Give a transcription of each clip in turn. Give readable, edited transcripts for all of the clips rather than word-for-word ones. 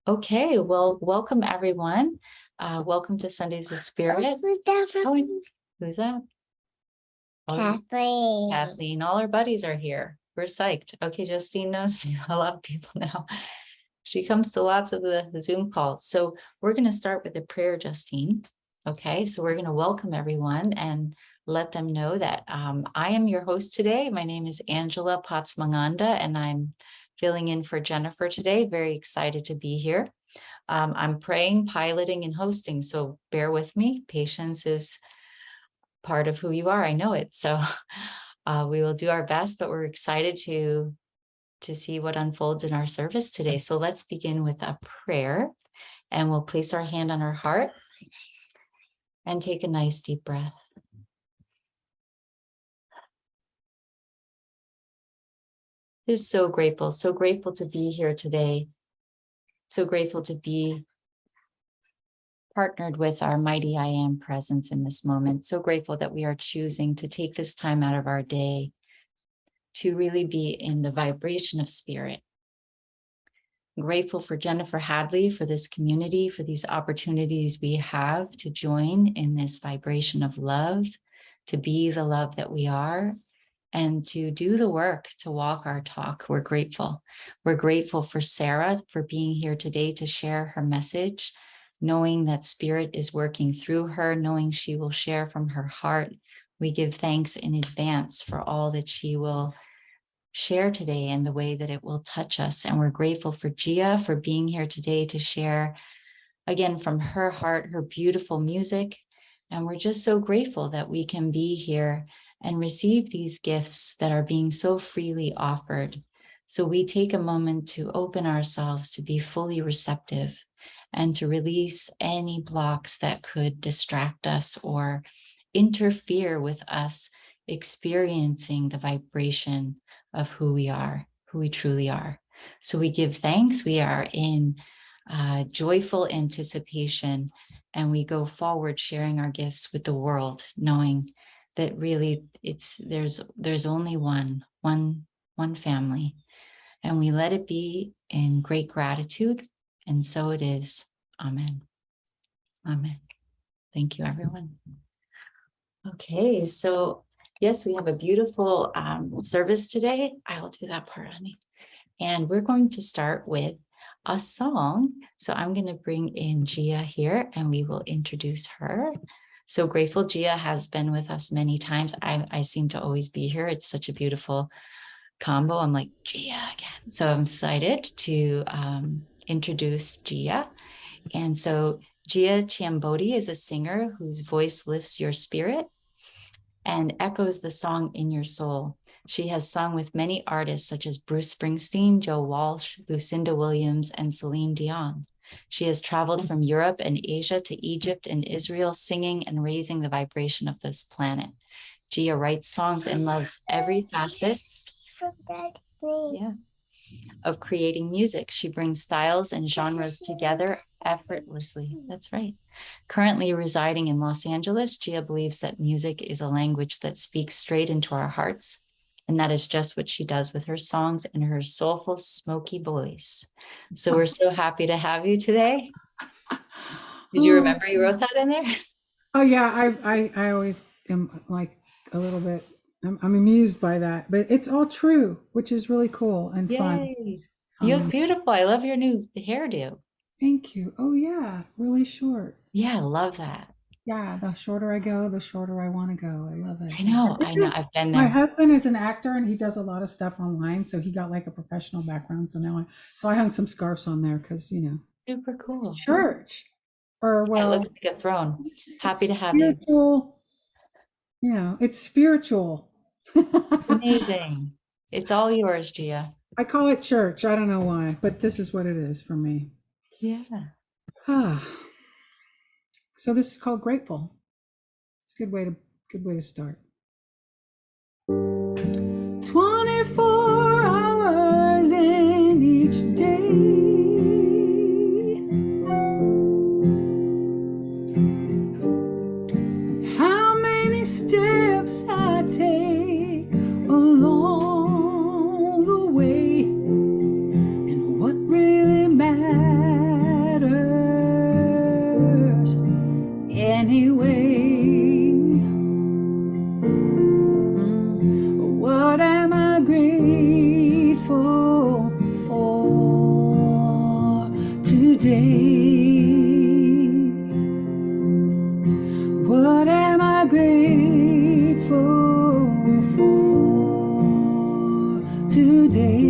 Okay, well, welcome everyone. Welcome to Sundays with Spirit. Who's that? Hadley. Kathleen. All our buddies are here. We're psyched. Okay, Justine knows a lot of people now. She comes to lots of the Zoom calls. So we're going to start with a prayer, Justine. Okay, so we're going to welcome everyone and let them know that I am your host today. My name is Angela Potts-Mang'andah, and I'm filling in for Jennifer today. Very excited to be here. I'm praying, piloting, and hosting, so bear with me. Patience is part of who you are. I know it. So we will do our best, but we're excited to see what unfolds in our service today. So let's begin with a prayer, and we'll place our hand on our heart and take a nice deep breath. Just so grateful to be here today. So grateful to be partnered with our mighty I Am presence in this moment. So grateful that we are choosing to take this time out of our day to really be in the vibration of spirit. Grateful for Jennifer Hadley, for this community, for these opportunities we have to join in this vibration of love, to be the love that we are, and to do the work to walk our talk. We're grateful. We're grateful for Sarah for being here today to share her message, knowing that Spirit is working through her, knowing she will share from her heart. We give thanks in advance for all that she will share today and the way that it will touch us. And we're grateful for Gia for being here today to share, again, from her heart, her beautiful music. And we're just so grateful that we can be here and receive these gifts that are being so freely offered. So we take a moment to open ourselves to be fully receptive and to release any blocks that could distract us or interfere with us experiencing the vibration of who we are, who we truly are. So we give thanks. We are in joyful anticipation, and we go forward sharing our gifts with the world, knowing that really there's only one family, and we let it be in great gratitude. And so it is. Amen. Amen. Thank you, everyone. Okay, so yes, we have a beautiful service today. I will do that part, honey. And we're going to start with a song. So I'm going to bring in Gia here and we will introduce her. So grateful. Gia has been with us many times. I seem to always be here. It's such a beautiful combo. I'm like, Gia again. So I'm excited to introduce Gia. And so Gia Ciambotti is a singer whose voice lifts your spirit and echoes the song in your soul. She has sung with many artists such as Bruce Springsteen, Joe Walsh, Lucinda Williams, and Celine Dion. She has traveled from Europe and Asia to Egypt and Israel, singing and raising the vibration of this planet. Gia writes songs and loves every facet of creating music. She brings styles and genres together effortlessly. That's right. Currently residing in Los Angeles, Gia believes that music is a language that speaks straight into our hearts. And that is just what she does with her songs and her soulful, smoky voice. So we're so happy to have you today. Did you remember you wrote that in there? Oh yeah, I always am like a little bit. I'm amused by that, but it's all true, which is really cool and fun. You look beautiful. I love your new hairdo. Thank you. Oh yeah, really short. Yeah, I love that. Yeah, the shorter I go, the shorter I want to go. I love it. I know. I've been there. My husband is an actor and he does a lot of stuff online, so he got like a professional background. So now I hung some scarves on there because super cool. Church, or well, it looks like a throne. Happy to have you. It's spiritual. Amazing. It's all yours, Gia. I call it church. I don't know why, but this is what it is for me. Yeah. So this is called Grateful. It's a good way to start. 24 hours in each day. How many steps I take along the way, and what really matters grateful for today? What am I grateful for today?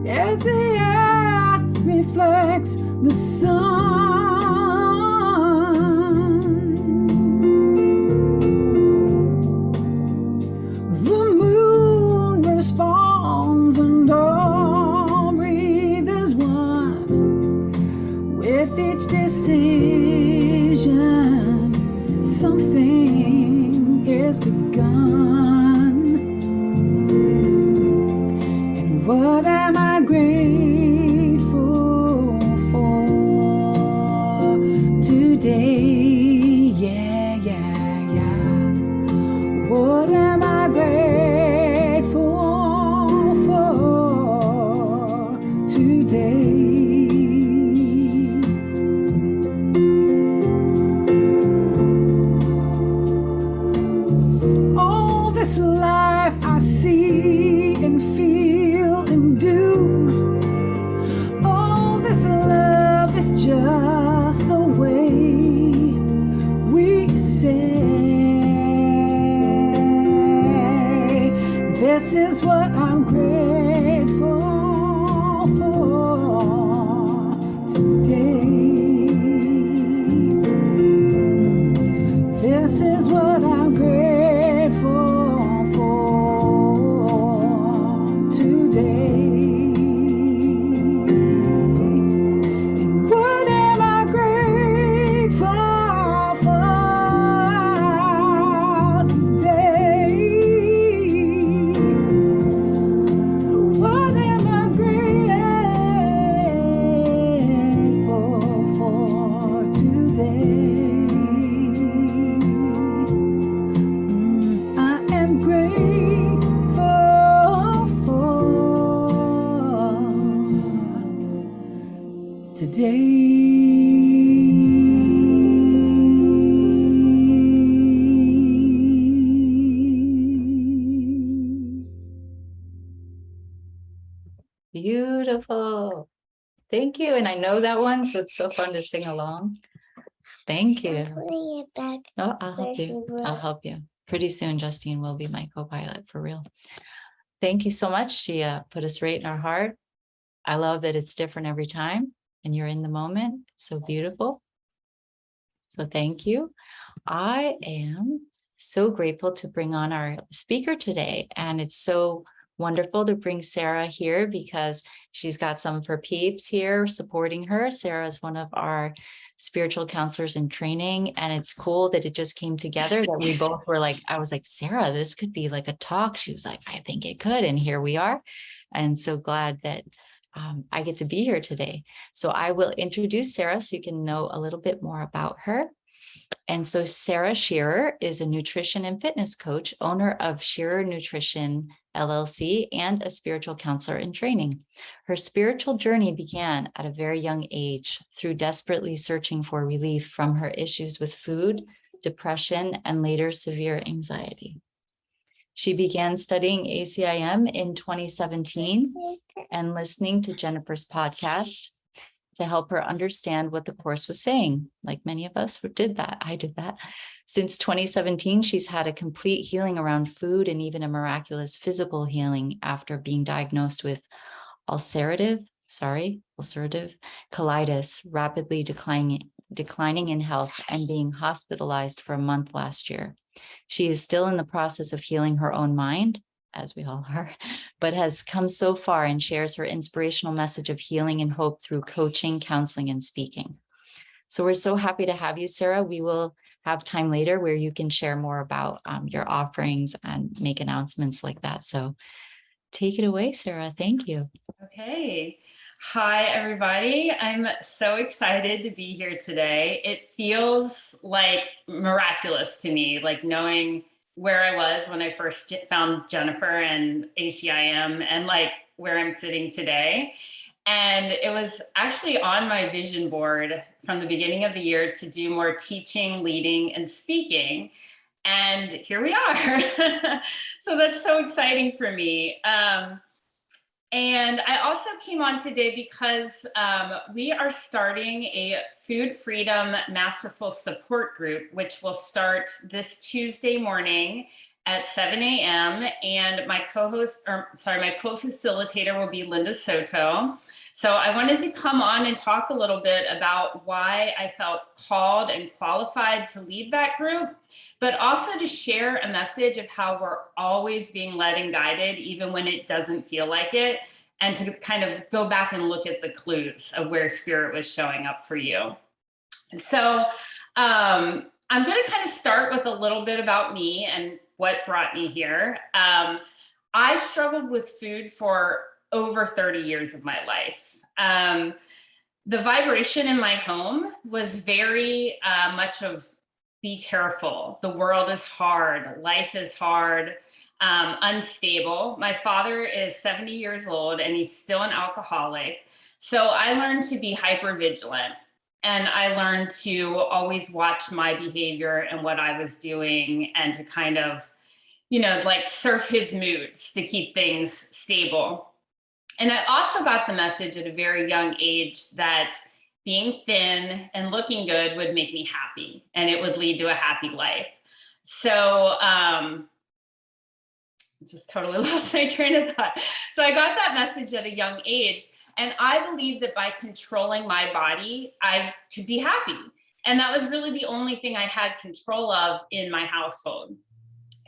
As the earth reflects the sun, the moon responds, and all breathe as one. With each decision, something is begun. And what am I grateful for today? Yeah, yeah, yeah. What am I grateful for today? All this life I see and feel and do, all this love is just the way we say. This is what I'm grateful for today. This is what I'm grateful for today. And what am I grateful for today? What am I grateful for today? I am grateful for today. Beautiful. Thank you. And I know that one, so it's so fun to sing along. Thank you. Putting it back. Oh, I'll help Where you. she I'll was. help you. Pretty soon, Justine will be my co-pilot for real. Thank you so much, Gia. Put us right in our heart. I love that it's different every time and you're in the moment. It's so beautiful. So thank you. I am so grateful to bring on our speaker today. And it's so wonderful to bring Sarah here because she's got some of her peeps here supporting her. Sarah is one of our spiritual counselors in training. And it's cool that it just came together that we both were like, I was like, Sarah, this could be like a talk. She was like, I think it could. And here we are. And so glad that I get to be here today. So I will introduce Sarah so you can know a little bit more about her. And so Sarah Shearer is a nutrition and fitness coach, owner of Shearer Nutrition LLC, and a spiritual counselor in training. Her spiritual journey began at a very young age through desperately searching for relief from her issues with food, depression, and later severe anxiety. She began studying ACIM in 2017 and listening to Jennifer's podcast to help her understand what the course was saying. Like many of us did that. I did that. Since 2017, she's had a complete healing around food and even a miraculous physical healing after being diagnosed with ulcerative colitis, rapidly declining in health and being hospitalized for a month last year. She is still in the process of healing her own mind, as we all are, but has come so far and shares her inspirational message of healing and hope through coaching, counseling, and speaking. So we're so happy to have you, Sarah. We will have time later where you can share more about your offerings and make announcements like that. So take it away, Sarah. Thank you. Okay. Hi, everybody. I'm so excited to be here today. It feels like miraculous to me, like knowing where I was when I first found Jennifer and ACIM and like where I'm sitting today. And it was actually on my vision board from the beginning of the year to do more teaching, leading, and speaking. And here we are. So that's so exciting for me. And I also came on today because we are starting a food freedom masterful support group, which will start this Tuesday morning at 7 a.m. And my co-facilitator will be Linda Soto. So I wanted to come on and talk a little bit about why I felt called and qualified to lead that group, but also to share a message of how we're always being led and guided, even when it doesn't feel like it, and to kind of go back and look at the clues of where spirit was showing up for you. So I'm going to kind of start with a little bit about me and what brought me here. I struggled with food for over 30 years of my life. The vibration in my home was very much of be careful. The world is hard. Life is hard, unstable. My father is 70 years old and he's still an alcoholic. So I learned to be hyper vigilant. And I learned to always watch my behavior and what I was doing and to kind of, like surf his moods to keep things stable. And I also got the message at a very young age that being thin and looking good would make me happy and it would lead to a happy life. So just totally lost my train of thought. So I got that message at a young age. And I believed that by controlling my body, I could be happy. And that was really the only thing I had control of in my household.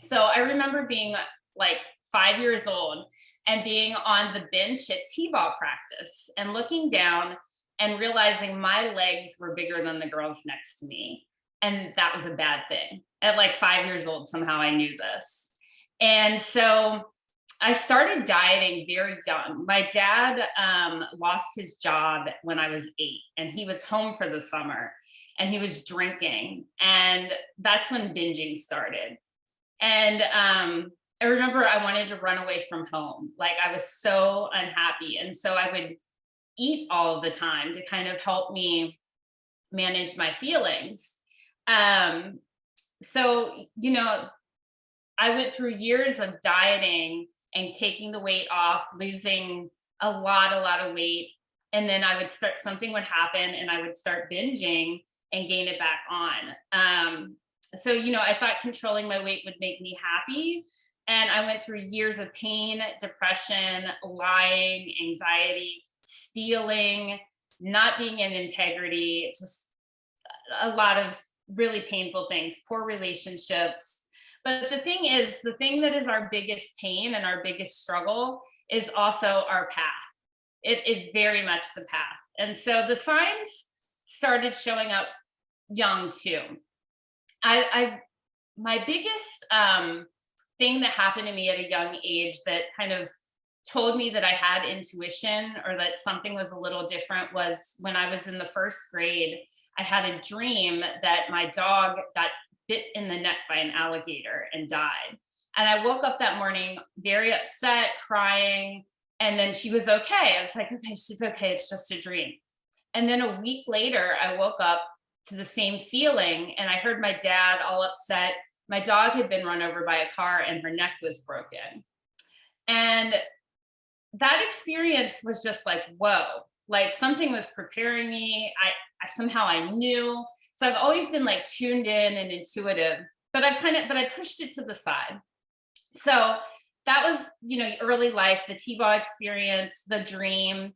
So I remember being like 5 years old and being on the bench at t-ball practice and looking down and realizing my legs were bigger than the girls next to me. And that was a bad thing. At like 5 years old, somehow I knew this. And so I started dieting very young. My dad lost his job when I was 8 and he was home for the summer and he was drinking. And that's when binging started. And I remember I wanted to run away from home. Like I was so unhappy. And so I would eat all the time to kind of help me manage my feelings. So, I went through years of dieting and taking the weight off, losing a lot of weight. And then something would happen and I would start binging and gain it back on. So, I thought controlling my weight would make me happy. And I went through years of pain, depression, lying, anxiety, stealing, not being in integrity, just a lot of really painful things, poor relationships. But the thing that is our biggest pain and our biggest struggle is also our path. It is very much the path. And so the signs started showing up young too. My biggest thing that happened to me at a young age that kind of told me that I had intuition or that something was a little different was when I was in the first grade. I had a dream that my dog got bit in the neck by an alligator and died. And I woke up that morning very upset, crying, and then she was okay. I was like, okay, she's okay. It's just a dream. And then a week later, I woke up to the same feeling and I heard my dad all upset. My dog had been run over by a car and her neck was broken. And that experience was just like, whoa, like something was preparing me. I somehow I knew. So I've always been like tuned in and intuitive, but I pushed it to the side. So that was, early life, the T-ball experience, the dream,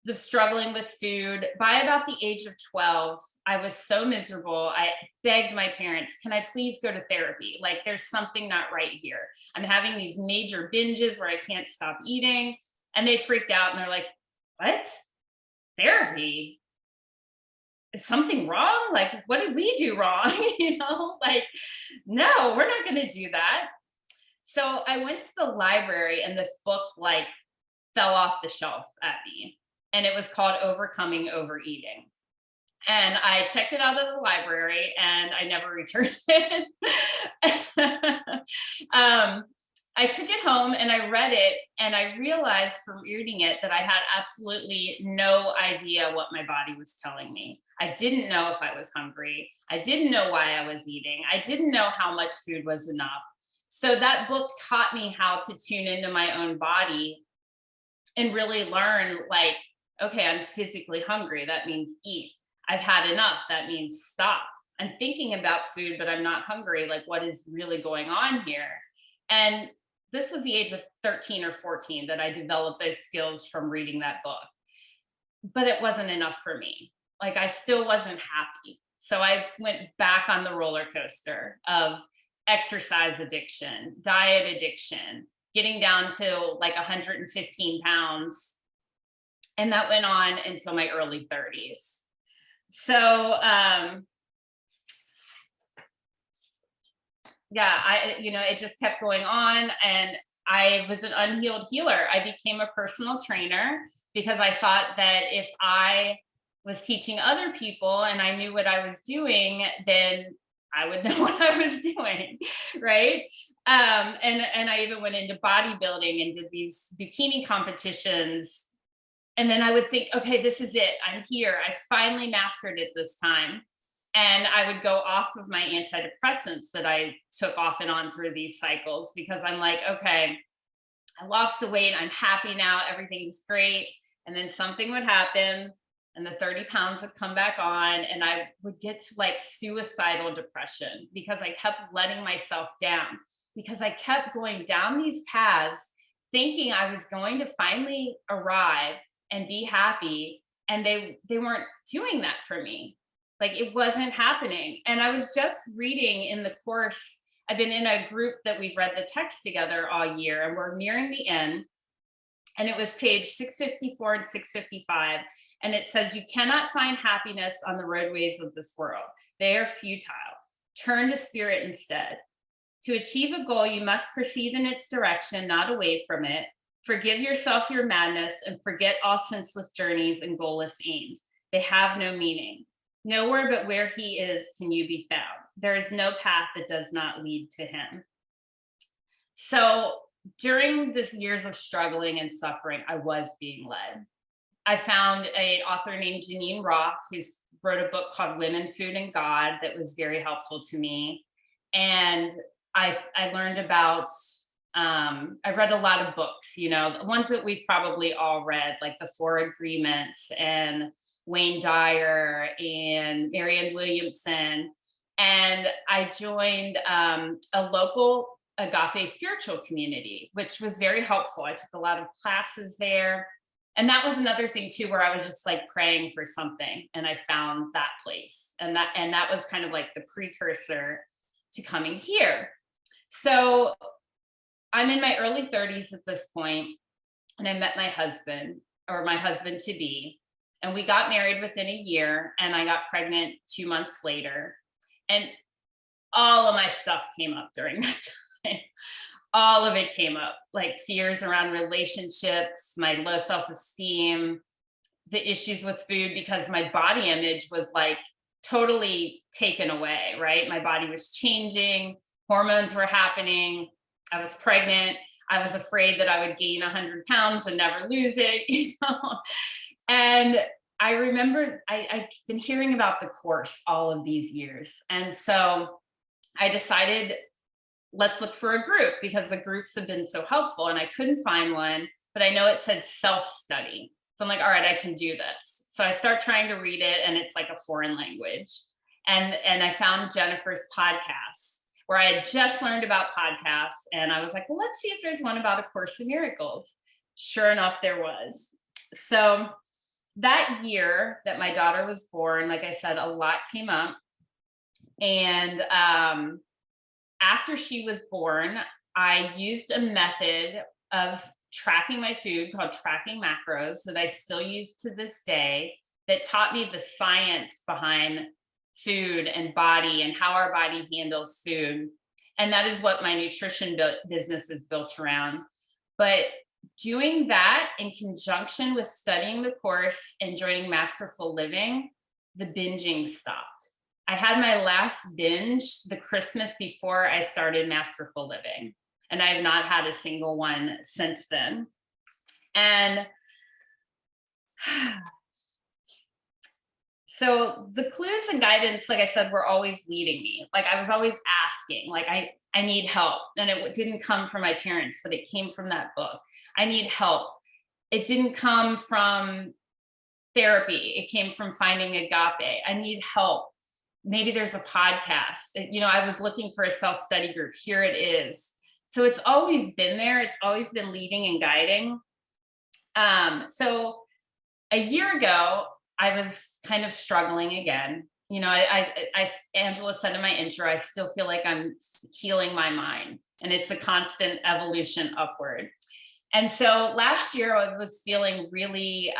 the struggling with food. By about the age of 12, I was so miserable. I begged my parents, can I please go to therapy? Like there's something not right here. I'm having these major binges where I can't stop eating. And they freaked out and they're like, what? Therapy? Is something wrong? Like, what did we do wrong? Like, no, we're not going to do that. So I went to the library and this book like fell off the shelf at me. And it was called Overcoming Overeating. And I checked it out of the library and I never returned it. I took it home and I read it, and I realized from reading it that I had absolutely no idea what my body was telling me. I didn't know if I was hungry. I didn't know why I was eating. I didn't know how much food was enough. So that book taught me how to tune into my own body and really learn, like, okay, I'm physically hungry. That means eat. I've had enough. That means stop. I'm thinking about food, but I'm not hungry. Like, what is really going on here? And this was the age of 13 or 14 that I developed those skills from reading that book. But it wasn't enough for me. Like, I still wasn't happy. So I went back on the roller coaster of exercise addiction, diet addiction, getting down to like 115 pounds. And that went on until my early 30s. So, it just kept going on, and I was an unhealed healer. I became a personal trainer because I thought that if I was teaching other people and I knew what I was doing, then I would know what I was doing, right? And I even went into bodybuilding and did these bikini competitions. And then I would think, okay, this is it. I'm here. I finally mastered it this time. And I would go off of my antidepressants that I took off and on through these cycles, because I'm like, okay, I lost the weight. I'm happy now. Everything's great. And then something would happen and the 30 pounds would come back on, and I would get to like suicidal depression because I kept letting myself down, because I kept going down these paths thinking I was going to finally arrive and be happy. And they weren't doing that for me. Like, it wasn't happening. And I was just reading in the course, I've been in a group that we've read the text together all year, and we're nearing the end. And it was page 654 and 655. And it says, you cannot find happiness on the roadways of this world. They are futile. Turn to spirit instead. To achieve a goal, you must proceed in its direction, not away from it. Forgive yourself your madness and forget all senseless journeys and goalless aims. They have no meaning. Nowhere but where he is can you be found. There is no path that does not lead to him. So during this years of struggling and suffering, I was being led. I found an author named Janine Roth, who wrote a book called Women, Food, and God that was very helpful to me. And I learned about, I read a lot of books, the ones that we've probably all read, like The Four Agreements and Wayne Dyer and Marianne Williamson. And I joined a local agape spiritual community, which was very helpful. I took a lot of classes there. And that was another thing too, where I was just like praying for something, and I found that place. And that was kind of like the precursor to coming here. So I'm in my early 30s at this point, and I met my husband, or my husband to be, and we got married within a year, and I got pregnant 2 months later. And all of my stuff came up during that time. All of it came up, like fears around relationships, my low self-esteem, the issues with food, because my body image was like totally taken away, right? My body was changing, hormones were happening, I was pregnant, I was afraid that I would gain 100 pounds and never lose it, And I remember I've been hearing about the course all of these years. And so I decided, let's look for a group, because the groups have been so helpful, and I couldn't find one, but I know it said self-study. So I'm like, all right, I can do this. So I start trying to read it, and it's like a foreign language. And I found Jennifer's podcast, where I had just learned about podcasts. And I was like, well, let's see if there's one about A Course in Miracles. Sure enough, there was. So that year that my daughter was born, like I said, a lot came up. And after she was born, I used a method of tracking my food called tracking macros that I still use to this day, that taught me the science behind food and body and how our body handles food. And that is what my nutrition business is built around. But doing that in conjunction with studying the course and joining Masterful Living, the binging stopped. I had my last binge the Christmas before I started Masterful Living. And I have not had a single one since then. And so the clues and guidance, like I said, were always leading me. Like I was always asking, like, I need help. And it didn't come from my parents, but it came from that book. I need help. It didn't come from therapy. It came from finding agape. I need help. Maybe there's a podcast. I was looking for a self-study group. Here it is. So it's always been there. It's always been leading and guiding. So a year ago, I was kind of struggling again. Angela said in my intro, I still feel like I'm healing my mind, and it's a constant evolution upward. And so last year I was feeling really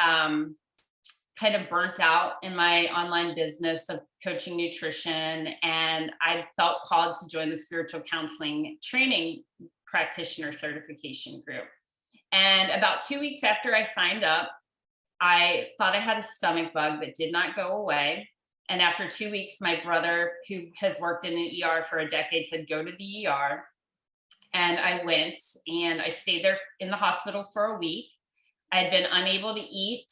kind of burnt out in my online business of coaching nutrition. And I felt called to join the spiritual counseling training practitioner certification group. And about 2 weeks after I signed up, I thought I had a stomach bug that did not go away. And after 2 weeks, my brother, who has worked in an ER for a decade, said, go to the ER. And I went, and I stayed there in the hospital for a week. I had been unable to eat,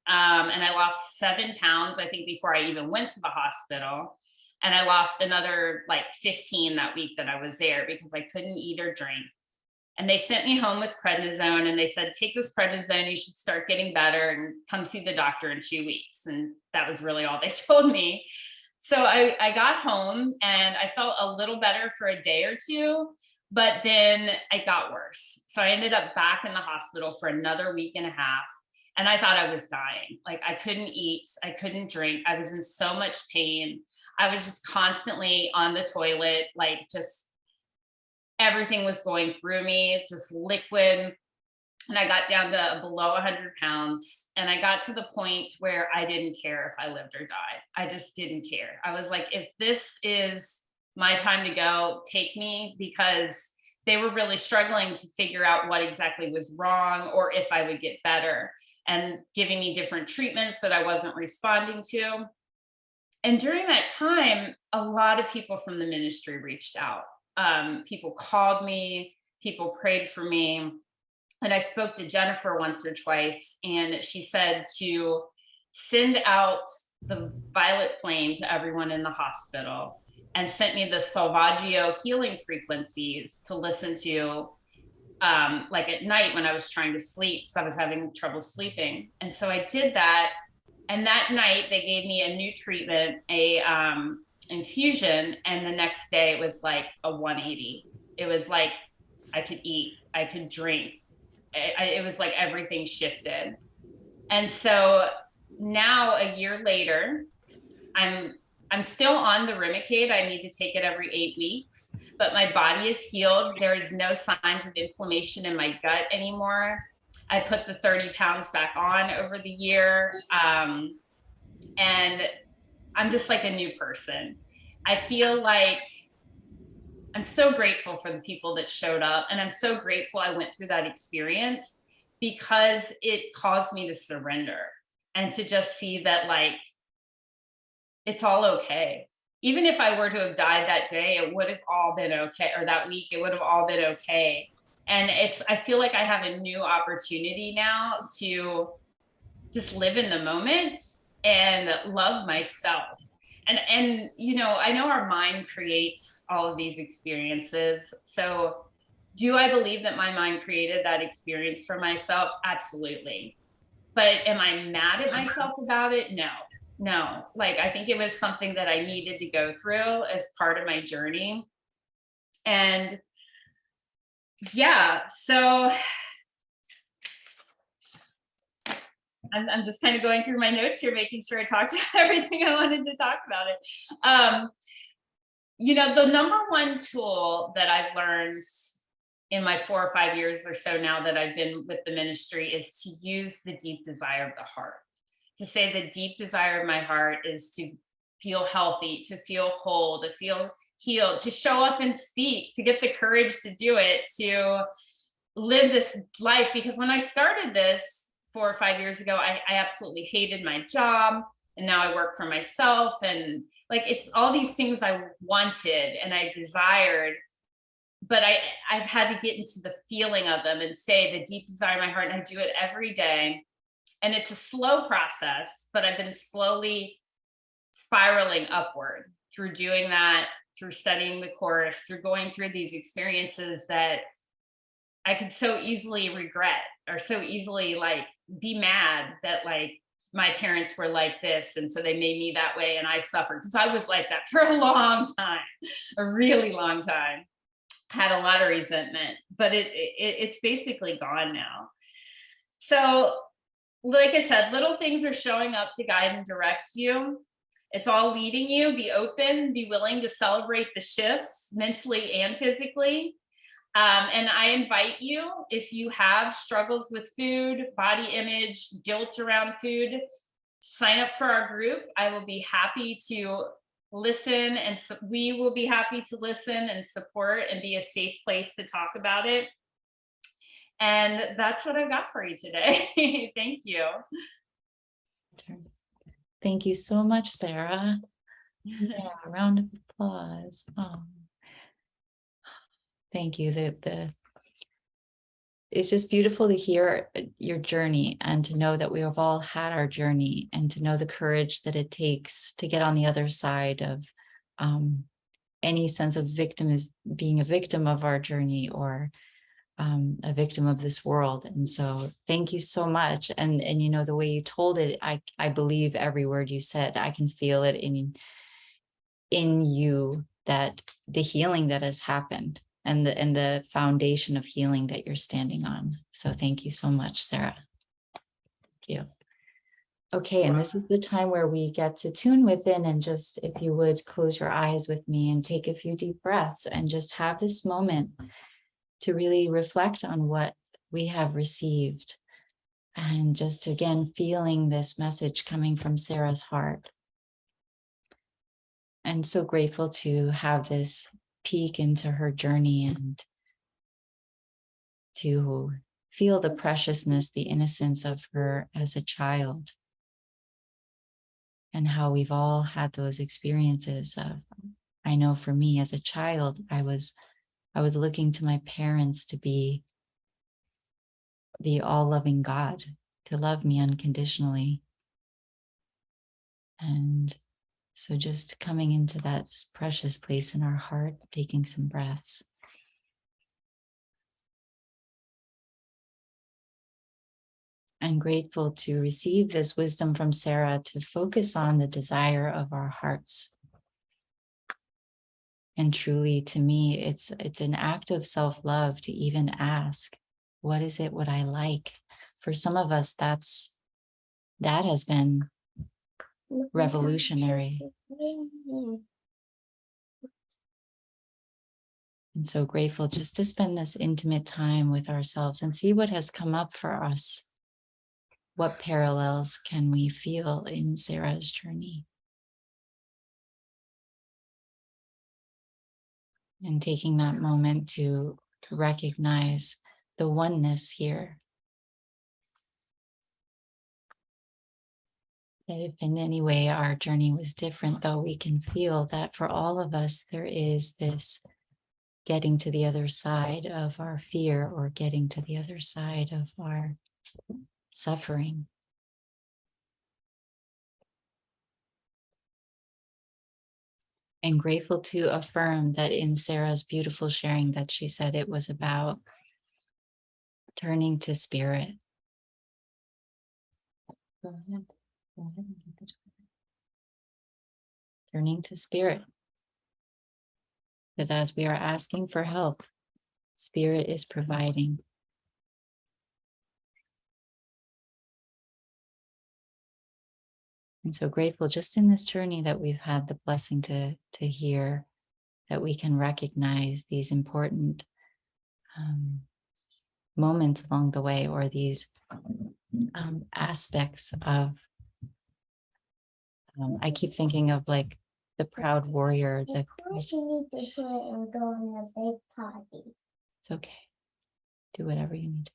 and I lost 7 pounds, I think, before I even went to the hospital. And I lost another like 15 that week that I was there because I couldn't eat or drink. And they sent me home with prednisone, and they said, take this prednisone, you should start getting better and come see the doctor in 2 weeks. And that was really all they told me. So I got home and I felt a little better for a day or two, but then it got worse. So I ended up back in the hospital for another week and a half. And I thought I was dying. Like I couldn't eat, I couldn't drink. I was in so much pain. I was just constantly on the toilet, like just everything was going through me, just liquid. And I got down to below 100 pounds. And I got to the point where I didn't care if I lived or died. I just didn't care. I was like, if this is my time to go, take me, because they were really struggling to figure out what exactly was wrong or if I would get better, and giving me different treatments that I wasn't responding to. And during that time, a lot of people from the ministry reached out. People called me, people prayed for me. And I spoke to Jennifer once or twice, and she said to send out the violet flame to everyone in the hospital, and sent me the Salvaggio healing frequencies to listen to, like at night when I was trying to sleep, because I was having trouble sleeping. And so I did that. And that night they gave me a new treatment, a infusion, and the next day it was like a 180. It was like I could eat, I could drink. It was like everything shifted. And so now a year later, I'm still on the Remicade. I need to take it every 8 weeks, but my body is healed. There is no signs of inflammation in my gut anymore. I put the 30 pounds back on over the year. And I'm just like a new person. I feel like I'm so grateful for the people that showed up. And I'm so grateful I went through that experience, because it caused me to surrender and to just see that, like, it's all okay. Even if I were to have died that day, it would have all been okay. Or that week, it would have all been okay. And I feel like I have a new opportunity now to just live in the moment and love myself. And I know our mind creates all of these experiences. So do I believe that my mind created that experience for myself? Absolutely. But am I mad at myself about it? No. Like, I think it was something that I needed to go through as part of my journey. And yeah, so I'm just kind of going through my notes here, making sure I talked about everything I wanted to talk about it. The number one tool that I've learned in my 4 or 5 years or so now that I've been with the ministry is to use the deep desire of the heart. To say the deep desire of my heart is to feel healthy, to feel whole, to feel healed, to show up and speak, to get the courage to do it, to live this life. Because when I started this 4 or 5 years ago, I absolutely hated my job. And now I work for myself. And like, it's all these things I wanted and I desired. but I've had to get into the feeling of them and say the deep desire in my heart, and I do it every day. And it's a slow process, but I've been slowly spiraling upward through doing that, through studying the course, through going through these experiences that I could so easily regret, or so easily like be mad that like my parents were like this and so they made me that way and I suffered, because I was like that for a long time, a really long time. Had a lot of resentment, but it's basically gone now. So like I said, little things are showing up to guide and direct you. It's all leading you. Be open, be willing to celebrate the shifts mentally and physically. And I invite you, if you have struggles with food, body image, guilt around food, sign up for our group. I will be happy to listen, and we will be happy to listen and support and be a safe place to talk about it. And that's what I've got for you today. Thank you. Thank you so much, Sarah. Yeah, a round of applause. Oh, thank you. It's just beautiful to hear your journey and to know that we have all had our journey, and to know the courage that it takes to get on the other side of any sense of victim is being a victim of our journey, or a victim of this world. And so thank you so much. And you know, the way you told it, I believe every word you said. I can feel it in you, that the healing that has happened, and the foundation of healing that you're standing on. So thank you so much, Sarah. Thank you. Okay, and this is the time where we get to tune within, and just, if you would, close your eyes with me and take a few deep breaths and just have this moment to really reflect on what we have received, and just again feeling this message coming from Sarah's heart. And so grateful to have this peek into her journey, and to feel the preciousness, the innocence of her as a child, and how we've all had those experiences of, I know for me as a child, I was looking to my parents to be the all-loving God, to love me unconditionally. And so just coming into that precious place in our heart, taking some breaths. And grateful to receive this wisdom from Sarah to focus on the desire of our hearts. And truly, to me, it's an act of self-love to even ask, what is it what I like? For some of us, that has been revolutionary. And so grateful just to spend this intimate time with ourselves and see what has come up for us. What parallels can we feel in Sarah's journey? And taking that moment to recognize the oneness here. That if in any way our journey was different, though, we can feel that for all of us, there is this getting to the other side of our fear, or getting to the other side of our suffering. And grateful to affirm that in Sarah's beautiful sharing, that she said it was about turning to spirit. Go ahead. Go ahead and get the toilet. Turning to spirit. Because as we are asking for help, spirit is providing. And so grateful just in this journey that we've had the blessing to hear, that we can recognize these important moments along the way, or these aspects of, I keep thinking of like the proud warrior. You need to put it and go in a big party. It's okay. Do whatever you need to.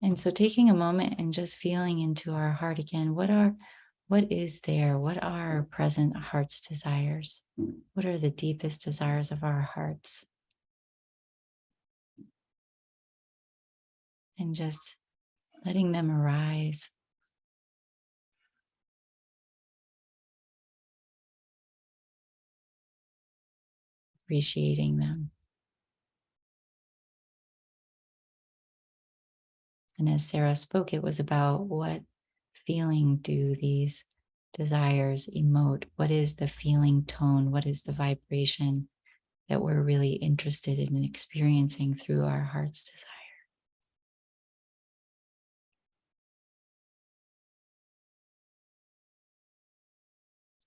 And so taking a moment and just feeling into our heart again, what are What is there? What are our present heart's desires? What are the deepest desires of our hearts? And just letting them arise. Appreciating them. And as Sarah spoke, it was about what feeling do these desires emote? What is the feeling tone? What is the vibration that we're really interested in experiencing through our heart's desire?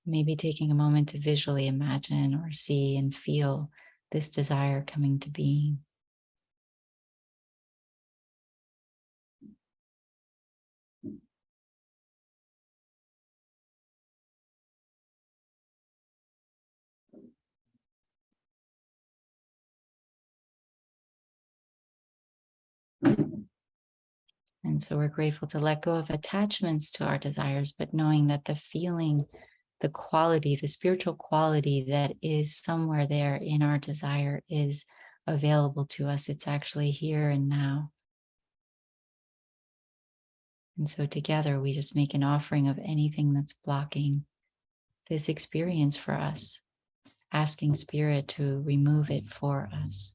Maybe taking a moment to visually imagine or see and feel this desire coming to being. And so we're grateful to let go of attachments to our desires, but knowing that the feeling, the quality, the spiritual quality that is somewhere there in our desire is available to us. It's actually here and now. And so together we just make an offering of anything that's blocking this experience for us, asking Spirit to remove it for us.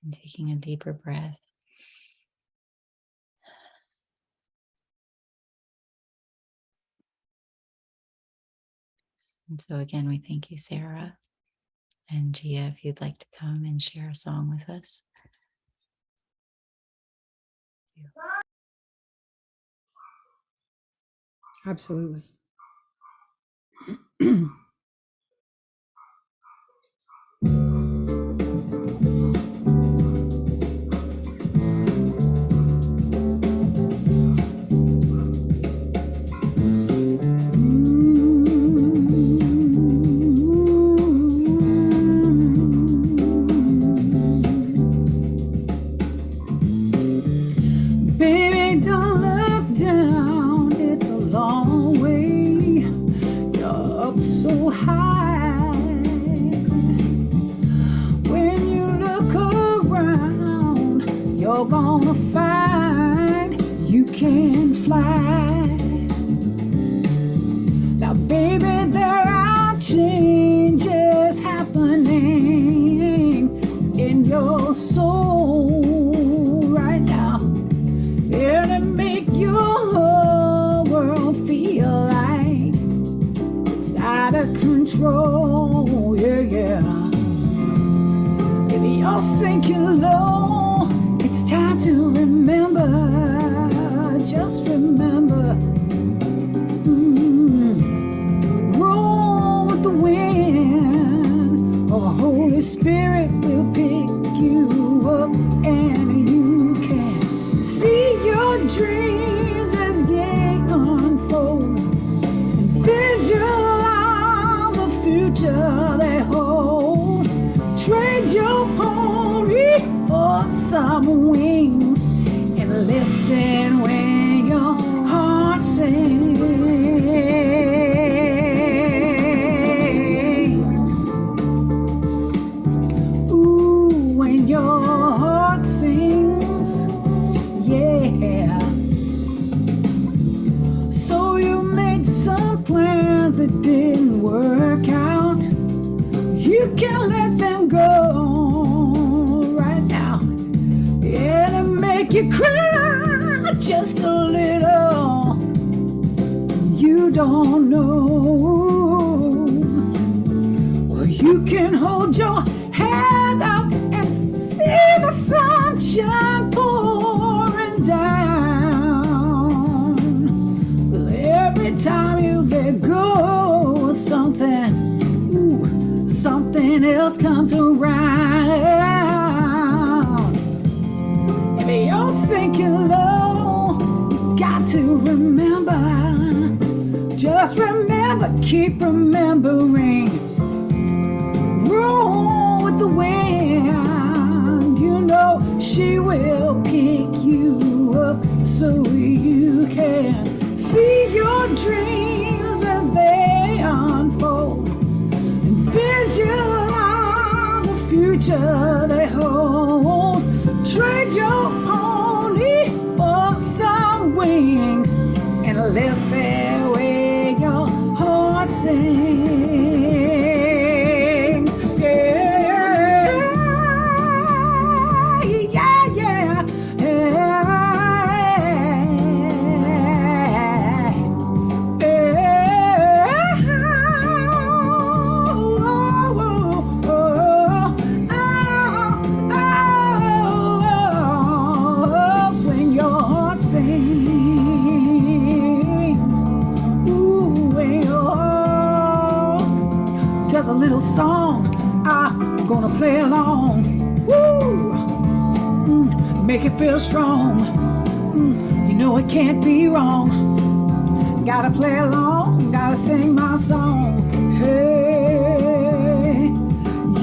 And taking a deeper breath. And so again, we thank you, Sarah and Gia, if you'd like to come and share a song with us. Absolutely. Baby, don't look down, it's a long way. You're up so high. When you look around, you're gonna find you can fly. Now, baby, there are changes happening in your soul right now. It'll make your whole world feel like it's out of control, yeah. If you're sinking low, it's time to remember, just remember. Roll with the wind, or Holy Spirit will pick you up, and you can see your dreams as they unfold, and visualize a future they hold. Trade your pony for some wings, and listen when your heart sings. Ooh, when your heart sings, yeah. So you made some plans that didn't work out. You can let them go right now. It'll make you cry just a little. You don't know. Well, you can hold your hand up and see the sunshine pouring down. 'Cause every time you let go of something, something else comes around. If you're sinking low, you got to remember, just remember. but keep remembering. Roll with the wind. You know she will pick you up so you can see your dreams as they unfold and visualize the future they hold. Trade your pony for some wings and listen when your heart sings. Yeah, yeah, yeah, when your heart sings. Ooh, when your heart does a little song, I'm gonna play along. Woo! Make it feel strong. You know it can't be wrong. Gotta play along, gotta sing my song. Hey,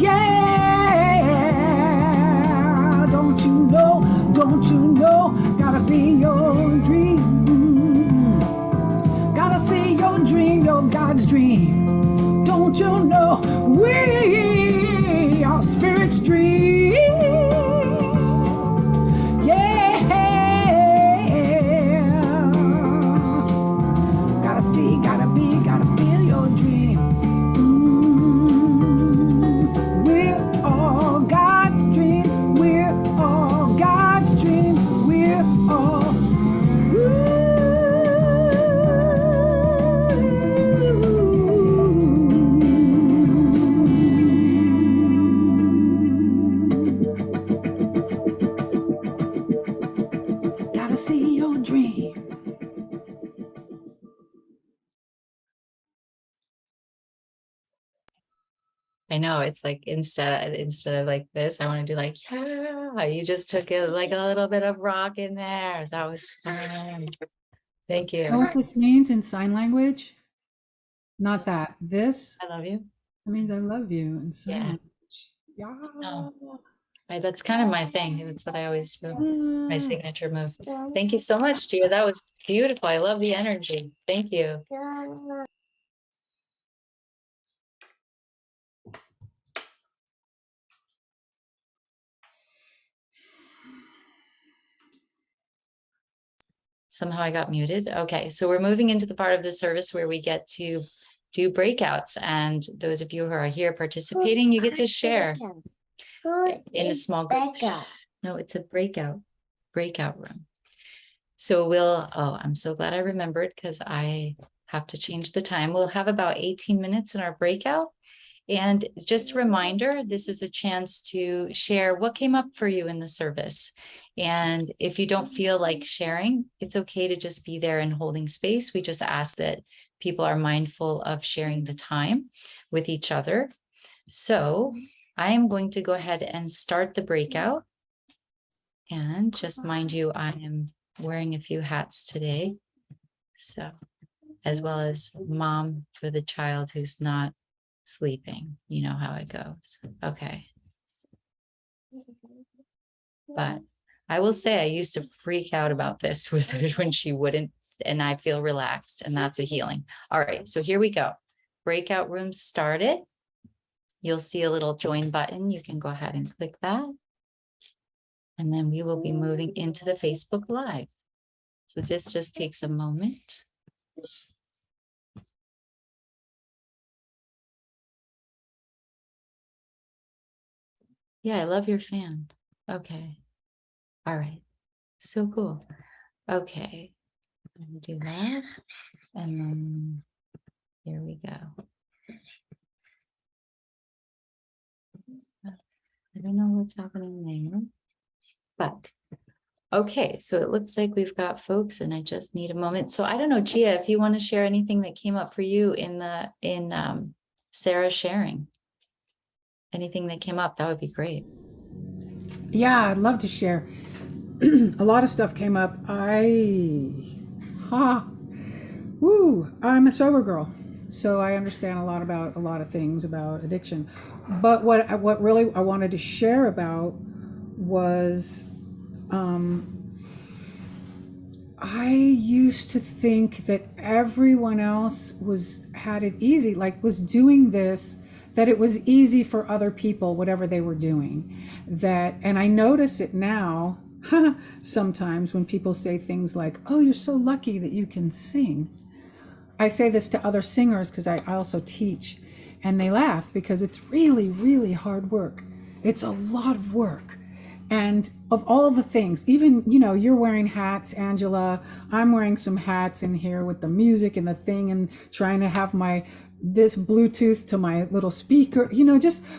yeah. Don't you know, gotta feel your dream. Gotta see your dream, your God's dream. Don't you know we are spirits dream. Yeah, gotta see, gotta be, gotta feel your dream. We're all God's dream. We're all God's dream. We're all. Gotta see your dream. I know it's like instead of like this, I want to do like, yeah, you just took it like a little bit of rock in there. That was fun. Thank You know you. what this means in sign language? Not that. This I love you. means I love you in sign Yeah. language. Yeah. Oh. Right, that's kind of my thing. That's what I always do. My signature move. Thank you so much, Gia. That was beautiful. I love the energy. Thank you. Somehow I got muted. Okay, so we're moving into the part of the service where we get to do breakouts. And those of you who are here participating, you get to share in a small group. No, it's a breakout room. So I'm so glad I remembered because I have to change the time. We'll have about 18 minutes in our breakout. And just a reminder, this is a chance to share what came up for you in the service. And if you don't feel like sharing, it's okay to just be there and holding space. We just ask that people are mindful of sharing the time with each other. So I am going to go ahead and start the breakout. And just mind you, I am wearing a few hats today. So, as well as mom for the child who's not sleeping. You know how it goes. Okay. But I will say I used to freak out about this with her when she wouldn't, and I feel relaxed, and that's a healing. All right, so here we go. Breakout room started. You'll see a little join button. You can go ahead and click that. And then we will be moving into the Facebook Live. So this just takes a moment. Yeah, I love your fan. Okay. All right. So cool. Okay. Do that. And then here we go. I don't know what's happening there. But okay, so it looks like we've got folks and I just need a moment. So I don't know, Gia, if you want to share anything that came up for you in Sarah sharing. Anything that came up, that would be great. Yeah, I'd love to share. A lot of stuff came up. I'm a sober girl. so I understand a lot about a lot of things about addiction. But what really I wanted to share about was, I used to think that everyone else had it easy, like was doing this, that it was easy for other people, whatever they were doing. And I notice it now sometimes when people say things like, "Oh, you're so lucky that you can sing." I say this to other singers because I also teach, and they laugh because it's really, really hard work. It's a lot of work. And of all the things, even, you're wearing hats, Angela, I'm wearing some hats in here with the music and the thing, and trying to have this Bluetooth to my little speaker,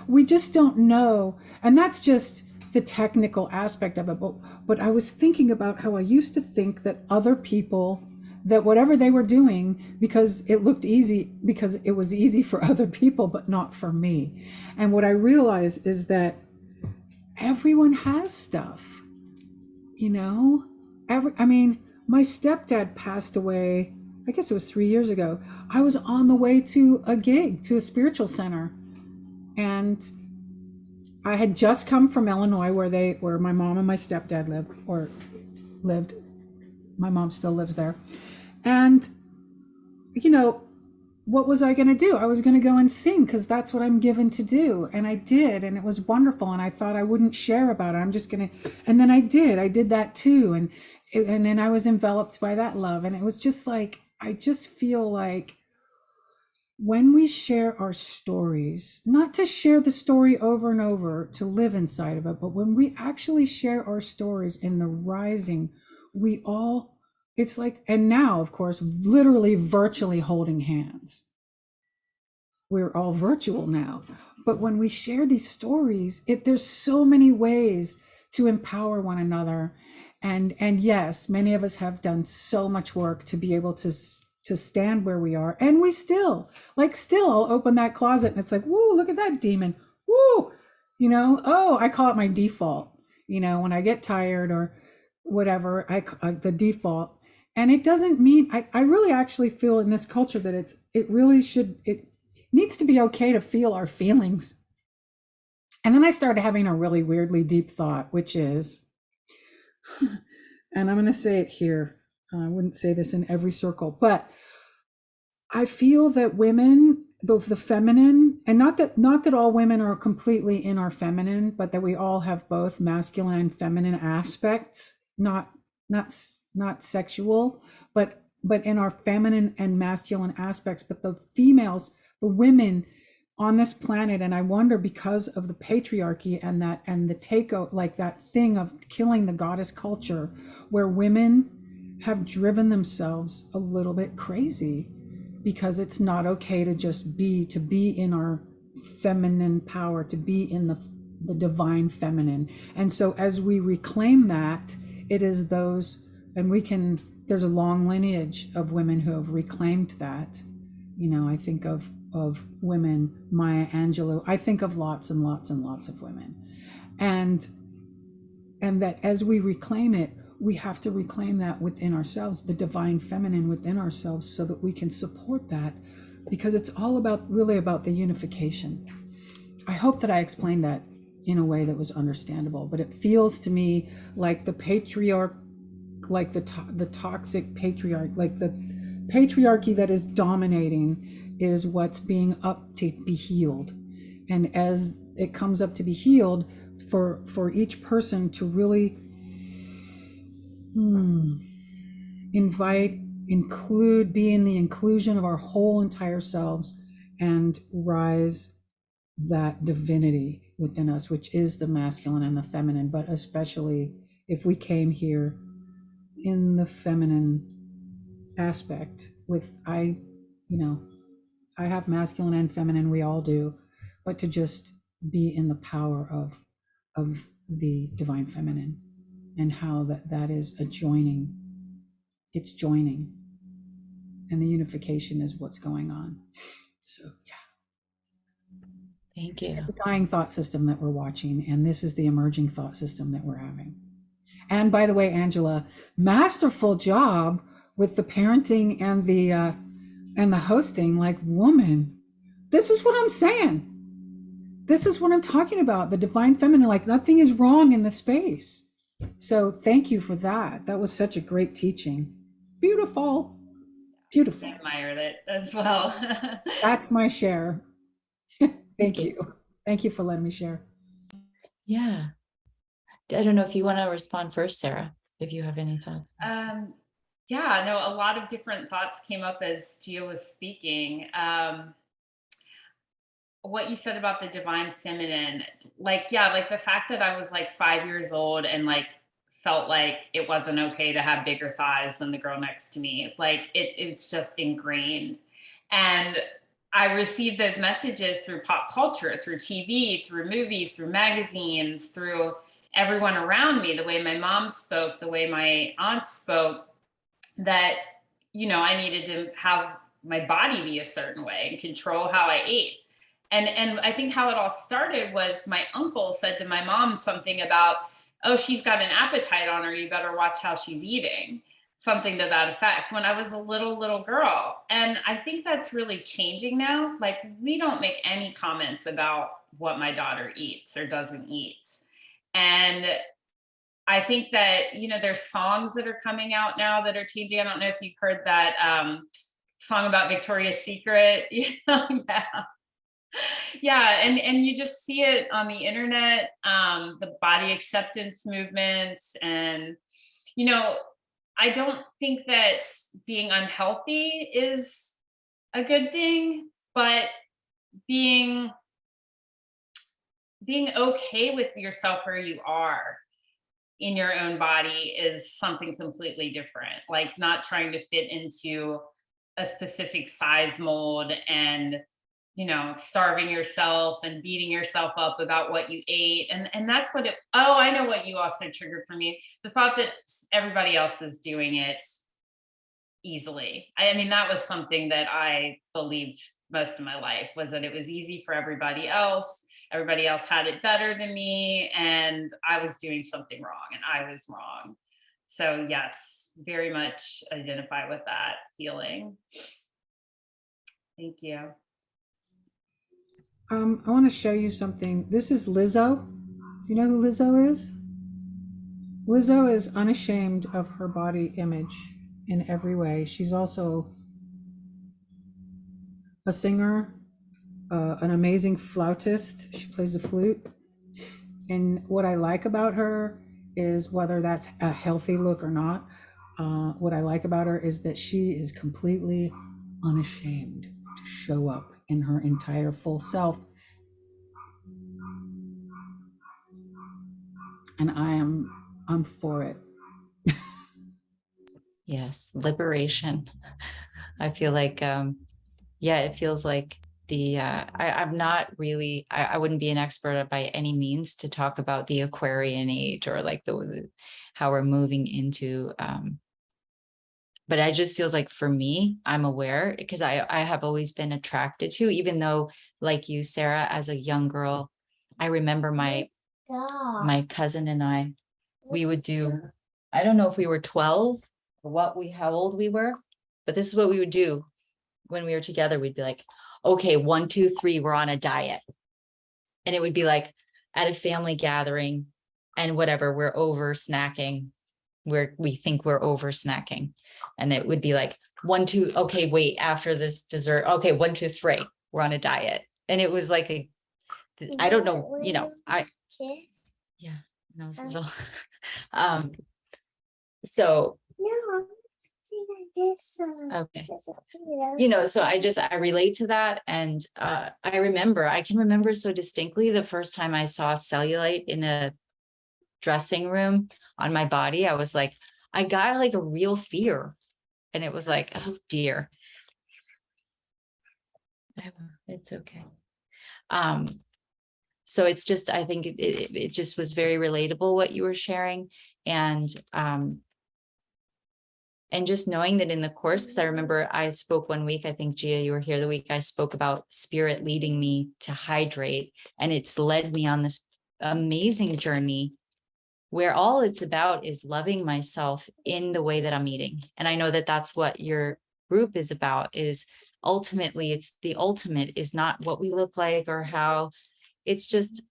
we just don't know. And that's just the technical aspect of it. But I was thinking about how I used to think that other people, that whatever they were doing, because it looked easy, because it was easy for other people, but not for me. And what I realized is that everyone has stuff, my stepdad passed away, I guess it was 3 years ago. I was on the way to a gig, to a spiritual center. And I had just come from Illinois, where my mom and my stepdad lived. My mom still lives there. And, what was I going to do? I was going to go and sing because that's what I'm given to do. And I did. And it was wonderful. And I thought I wouldn't share about it. I'm just going to. And then I did that too. And then I was enveloped by that love. And it was just like, I just feel like when we share our stories, not to share the story over and over to live inside of it, but when we actually share our stories in the rising, it's like, and now, of course, literally virtually holding hands. We're all virtual now. But when we share these stories, there's so many ways to empower one another. And yes, many of us have done so much work to be able to stand where we are. And we still I'll open that closet and it's like, woo, look at that demon. Woo, I call it my default, when I get tired or whatever, the default. And it doesn't mean, I really actually feel in this culture that it needs to be okay to feel our feelings. And then I started having a really weirdly deep thought, which is, and I'm going to say it here. I wouldn't say this in every circle, but I feel that women, the feminine, and not that all women are completely in our feminine, but that we all have both masculine and feminine aspects, not sexual, but in our feminine and masculine aspects. But the females, the women on this planet, and I wonder, because of the patriarchy and the takeover, like that thing of killing the goddess culture, where women have driven themselves a little bit crazy, because it's not okay to just be in our feminine power, to be in the divine feminine. And so as we reclaim that, it is those, and there's a long lineage of women who have reclaimed that. I think of women, Maya Angelou, I think of lots and lots and lots of women. And that as we reclaim it, we have to reclaim that within ourselves, the divine feminine within ourselves, so that we can support that, because it's all really about the unification. I hope that I explained that in a way that was understandable, but it feels to me like the patriarch, like the toxic patriarch, like the patriarchy that is dominating is what's being up to be healed. And as it comes up to be healed, for each person to really be in the inclusion of our whole entire selves, and rise that divinity within us, which is the masculine and the feminine, but especially if we came here in the feminine aspect I have masculine and feminine, we all do, but to just be in the power of the divine feminine, and how that is it's joining, and the unification is what's going on. So yeah, Thank you. it's a dying thought system that we're watching, and this is the emerging thought system that we're having. And by the way, Angela, masterful job with the parenting and and the hosting, like, woman, this is what I'm saying. This is what I'm talking about. The divine feminine, like nothing is wrong in the space. So thank you for that. That was such a great teaching. Beautiful. Beautiful. I admired it as well. That's my share. Thank you. you. Thank you for letting me share. Yeah. I don't know if you want to respond first, Sarah, if you have any thoughts. Yeah, no, a lot of different thoughts came up as Gia was speaking. What you said about the divine feminine, like, yeah, like the fact that I was like 5 years old and like felt like it wasn't okay to have bigger thighs than the girl next to me. Like it's just ingrained. And I received those messages through pop culture, through TV, through movies, through magazines, through everyone around me, the way my mom spoke, the way my aunt spoke, that, I needed to have my body be a certain way and control how I ate. And I think how it all started was my uncle said to my mom something about, oh, she's got an appetite on her, you better watch how she's eating, something to that effect, when I was a little girl. And I think that's really changing now. Like, we don't make any comments about what my daughter eats or doesn't eat. And I think that, there's songs that are coming out now that are changing. I don't know if you've heard that song about Victoria's Secret. Yeah. Yeah, and you just see it on the internet, the body acceptance movement. And, I don't think that being unhealthy is a good thing, but being okay with yourself where you are in your own body is something completely different. Like, not trying to fit into a specific size mold and, starving yourself and beating yourself up about what you ate. And that's what I know what you also triggered for me. The thought that everybody else is doing it easily. I mean, that was something that I believed most of my life, was that it was easy for everybody else. Everybody else had it better than me, and I was doing something wrong, and I was wrong. So yes, very much identify with that feeling. Thank you. I want to show you something. This is Lizzo. Do you know who Lizzo is? Lizzo is unashamed of her body image in every way. She's also a singer, an amazing flautist. She plays the flute. And what I like about her is, whether that's a healthy look or not, what I like about her is that she is completely unashamed to show up in her entire full self. And I'm for it. Yes, liberation. I feel like, it feels like I'm not really, I wouldn't be an expert by any means to talk about the Aquarian age, or like how we're moving into, but it just feels like, for me, I'm aware, because I have always been attracted to, even though, like you, Sarah, as a young girl, I remember my cousin and I, we would do, I don't know if we were 12 or how old we were, but this is what we would do when we were together. We'd be like, okay, 1, 2, 3, we're on a diet. And it would be like at a family gathering, and whatever, we're over snacking, we think we're over snacking. And it would be like 1, 2, okay, wait, after this dessert, okay, 1, 2, 3, we're on a diet. And it was like I don't know, yeah, that was a little, so, No, okay. So I relate to that. And I can remember so distinctly the first time I saw cellulite in a dressing room on my body. I was like, I got like a real fear. And it was like, oh dear. It's okay. So it's just, I think it just was very relatable what you were sharing. And just knowing that in the course, because I remember I spoke one week, I think Gia, you were here the week I spoke about spirit leading me to hydrate. And it's led me on this amazing journey where all it's about is loving myself in the way that I'm eating. And I know that that's what you're group is about, is ultimately, it's the ultimate is not what we look like or how, it's just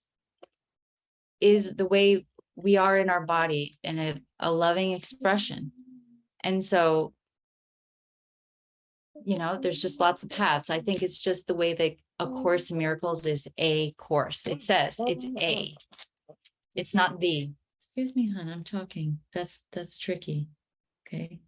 is the way we are in our body in a loving expression. And so, there's just lots of paths. I think it's just the way that A Course in Miracles is a course. It says it's a, it's not the, excuse me, hon, I'm talking. That's tricky. Okay.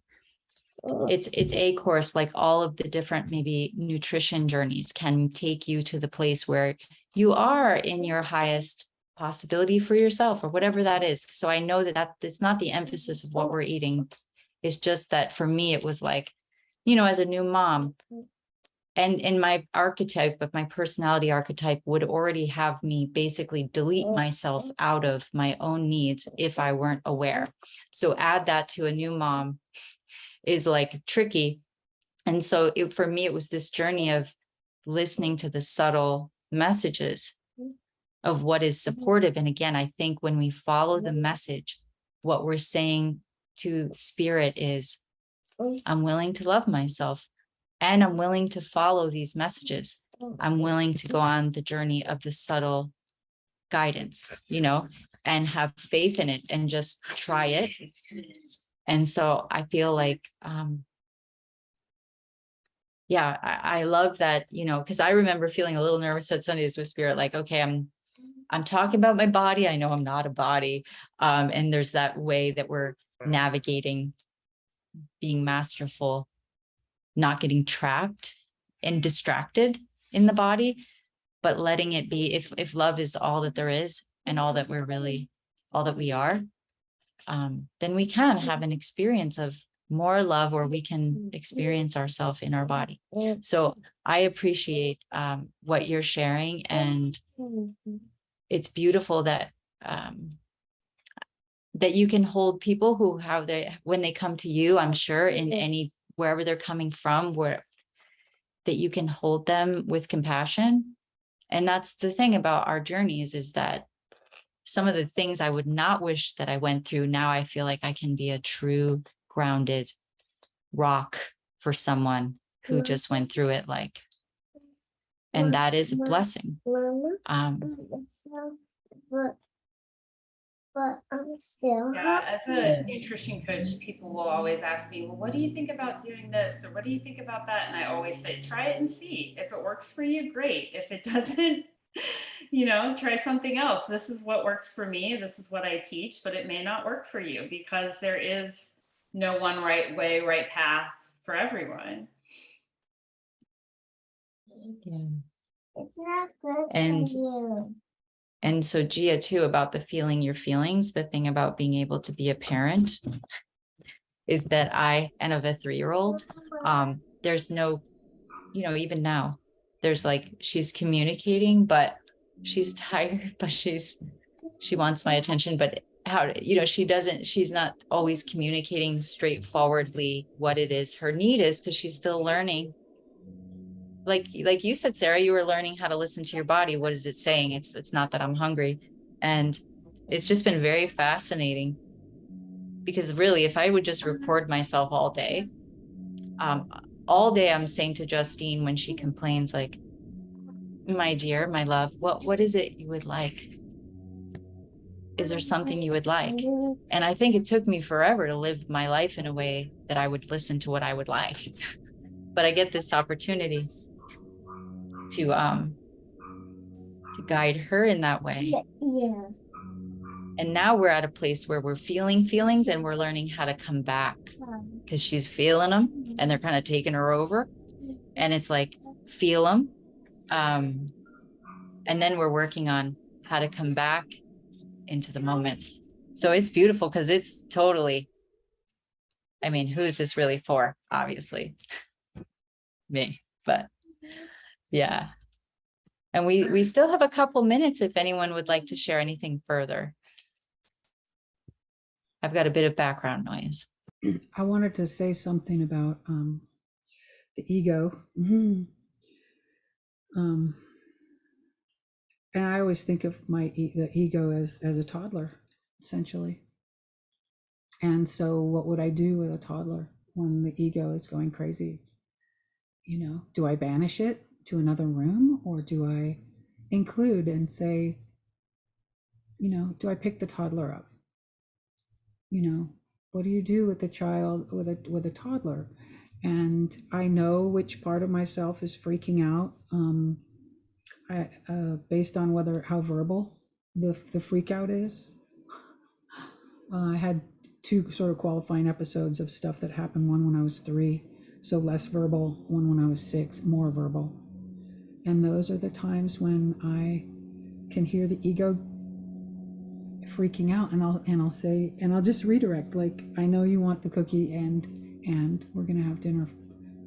It's a course, like all of the different maybe nutrition journeys can take you to the place where you are in your highest possibility for yourself or whatever that is. So I know that it's not the emphasis of what we're eating. It's just that for me, it was like, as a new mom, and my archetype of my personality archetype would already have me basically delete myself out of my own needs if I weren't aware. So add that to a new mom is like tricky. And so for me, it was this journey of listening to the subtle messages of what is supportive. And again, I think when we follow the message, what we're saying to spirit is, I'm willing to love myself and I'm willing to follow these messages. I'm willing to go on the journey of the subtle guidance, and have faith in it and just try it. And so I feel like, I love that, because I remember feeling a little nervous at Sundays with Spirit, like, okay, I'm talking about my body. I know I'm not a body. And there's that way that we're navigating, being masterful, not getting trapped and distracted in the body, but letting it be, if love is all that there is and all that we are, then we can have an experience of more love, or we can experience ourselves in our body. So I appreciate what you're sharing, and it's beautiful that that you can hold people who when they come to you, I'm sure in wherever they're coming from, that you can hold them with compassion. And that's the thing about our journeys, is that some of the things I would not wish that I went through, now I feel like I can be a true grounded rock for someone who just went through it, and that is a blessing. But I'm still Yeah, as a nutrition coach, people will always ask me, well, what do you think about doing this? Or what do you think about that? And I always say, try it and see. If it works for you, great. If it doesn't, try something else. This is what works for me. This is what I teach, but it may not work for you, because there is no one right way, right path for everyone. Yeah. It's not good And for you. And so Gia too, about the feeling your feelings, the thing about being able to be a parent is that and of a 3-year-old, there's no, even now there's she's communicating, but she's tired, but she wants my attention, but she's not always communicating straightforwardly what it is her need is, because she's still learning. Like you said, Sarah, you were learning how to listen to your body. What is it saying? It's not that I'm hungry. And it's just been very fascinating, because really, if I would just record myself all day I'm saying to Justine when she complains, like, my dear, my love, what is it you would like? Is there something you would like? And I think it took me forever to live my life in a way that I would listen to what I would like. But I get this opportunity to guide her in that way. Yeah. And now we're at a place where we're feeling feelings and we're learning how to come back, because she's feeling them and they're kind of taking her over. And it's like, feel them. And then we're working on how to come back into the moment. So it's beautiful, because it's totally, who is this really for? Obviously me, but yeah. And we still have a couple minutes if anyone would like to share anything further. I've got a bit of background noise. I wanted to say something about the ego. And I always think of the ego as a toddler, essentially. And so what would I do with a toddler when the ego is going crazy? Do I banish it to another room, or do I include and say, do I pick the toddler up? What do you do with the child, with a toddler? And I know which part of myself is freaking out, based on how verbal the freak out is. I had 2 sort of qualifying episodes of stuff that happened. One when I was 3, so less verbal. One when I was 6, more verbal. And those are the times when I can hear the ego freaking out, and I'll say, and I'll just redirect, like, I know you want the cookie, and we're gonna have dinner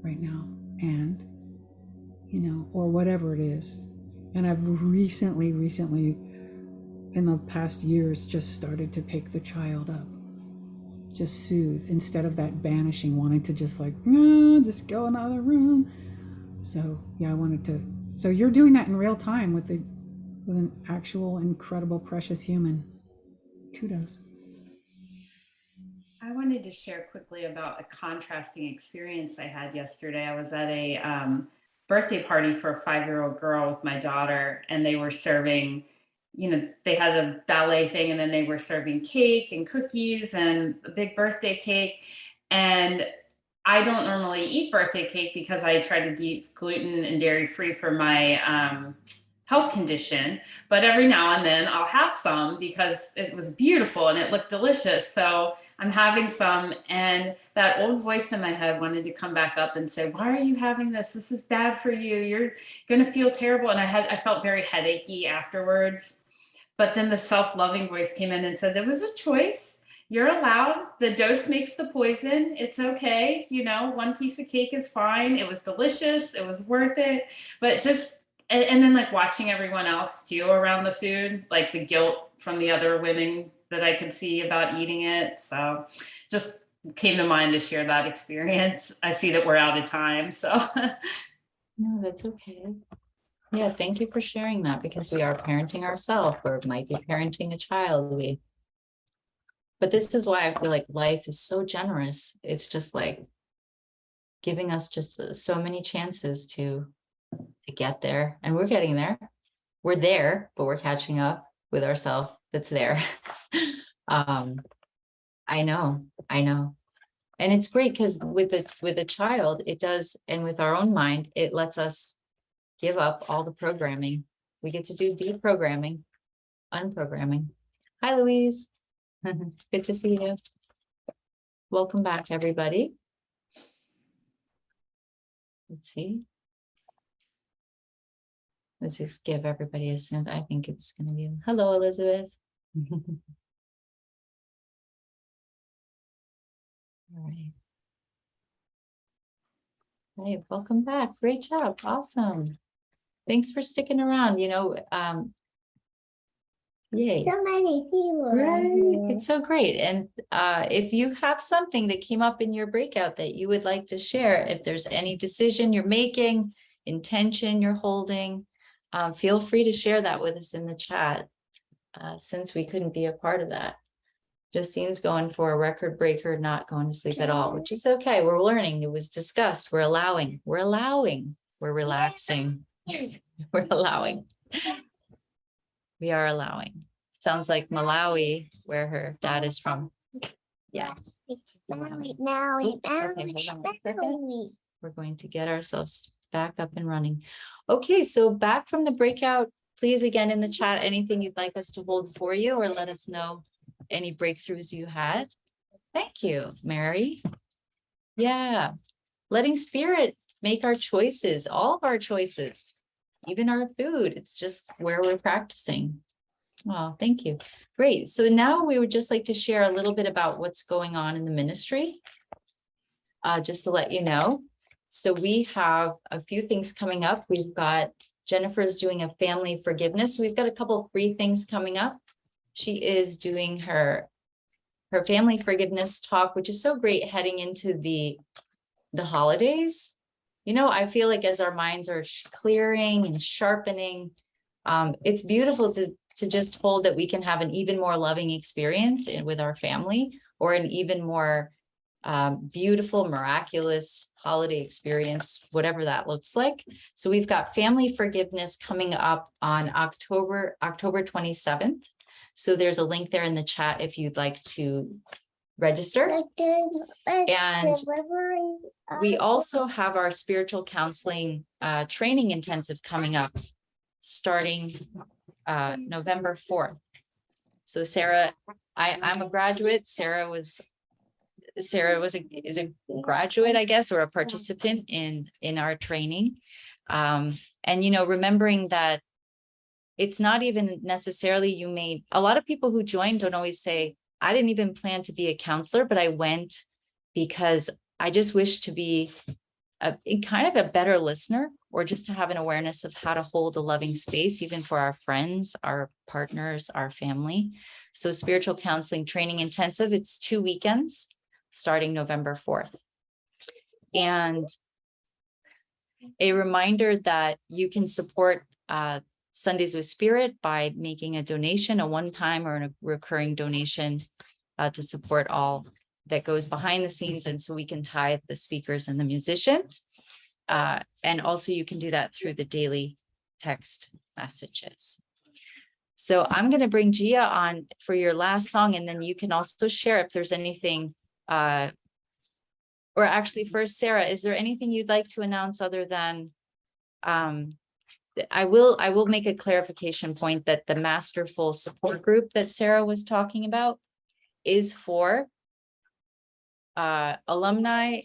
right now, and or whatever it is. And I've recently in the past years just started to pick the child up, just soothe, instead of that banishing, wanting to just like, just go in the other room. So yeah, so you're doing that in real time with an actual incredible precious human. Kudos. I wanted to share quickly about a contrasting experience I had yesterday. I was at a birthday party for a 5-year-old girl with my daughter, and they were serving, they had a ballet thing, and then they were serving cake and cookies and a big birthday cake. And I don't normally eat birthday cake because I try to eat gluten and dairy free for my health condition, but every now and then I'll have some because it was beautiful and it looked delicious. So I'm having some, and that old voice in my head wanted to come back up and say, why are you having this? This is bad for you. You're going to feel terrible. And I felt very headachy afterwards. But then the self-loving voice came in and said, there was a choice. You're allowed. The dose makes the poison. It's okay. 1 piece of cake is fine. It was delicious. It was worth it. But just, and then like watching everyone else too around the food, like the guilt from the other women that I could see about eating it. So just came to mind to share that experience. I see that we're out of time. So No, that's okay. Yeah, thank you for sharing that, because we are parenting ourselves, or might be parenting a child. But this is why I feel like life is so generous. It's just like giving us just so many chances to get there, and we're getting there. We're there, but we're catching up with ourselves that's there. I know. And it's great because with a child, it does, and with our own mind, it lets us give up all the programming. We get to do deprogramming, unprogramming. Hi, Louise. Good to see you. Welcome back, everybody. Let's see. Let's just give everybody a sense. I think it's going to be, hello, Elizabeth. All right. Hey, welcome back. Great job. Awesome. Thanks for sticking around. Yay. So many people. Right. It's so great. And if you have something that came up in your breakout that you would like to share, if there's any decision you're making, intention you're holding, feel free to share that with us in the chat, since we couldn't be a part of that. Justine's going for a record breaker, not going to sleep at all, which is okay. We're learning. It was discussed. We're allowing, we're relaxing, we're allowing. We are allowing. Sounds like Malawi, where her dad is from. Yeah. Maui. Okay, hold on a second. We're going to get ourselves back up and running. Okay, so back from the breakout, please again in the chat, anything you'd like us to hold for you, or let us know any breakthroughs you had. Thank you, Mary. Yeah, letting spirit make our choices, all of our choices, even our food. It's just where we're practicing. Oh, thank you. Great. So now we would just like to share a little bit about what's going on in the ministry, just to let you know. So we have a few things coming up. We've got Jennifer's doing a family forgiveness. We've got a couple of free things coming up. She is doing her family forgiveness talk, which is so great heading into the holidays. I feel like as our minds are clearing and sharpening, it's beautiful to just hold that we can have an even more loving experience with our family, or an even more beautiful, miraculous holiday experience, whatever that looks like. So we've got family forgiveness coming up on October 27th. So there's a link there in the chat if you'd like to register. And we also have our spiritual counseling training intensive coming up starting November 4th. So Sarah, I'm a graduate. Sarah is a graduate, I guess, or a participant in our training. And, you know, remembering that it's not even necessarily a lot of people who join don't always say, I didn't even plan to be a counselor, but I went because I just wish to be kind of a better listener, or just to have an awareness of how to hold a loving space, even for our friends, our partners, our family. So spiritual counseling training intensive, it's 2 weekends starting November 4th. And a reminder that you can support Sundays with Spirit by making a donation, a one-time or a recurring donation to support all that goes behind the scenes. And so we can tithe the speakers and the musicians. And also you can do that through the daily text messages. So I'm going to bring Gia on for your last song, and then you can also share if there's anything, or actually first, Sarah, is there anything you'd like to announce other than, I will make a clarification point that the Masterful support group that Sarah was talking about is for alumni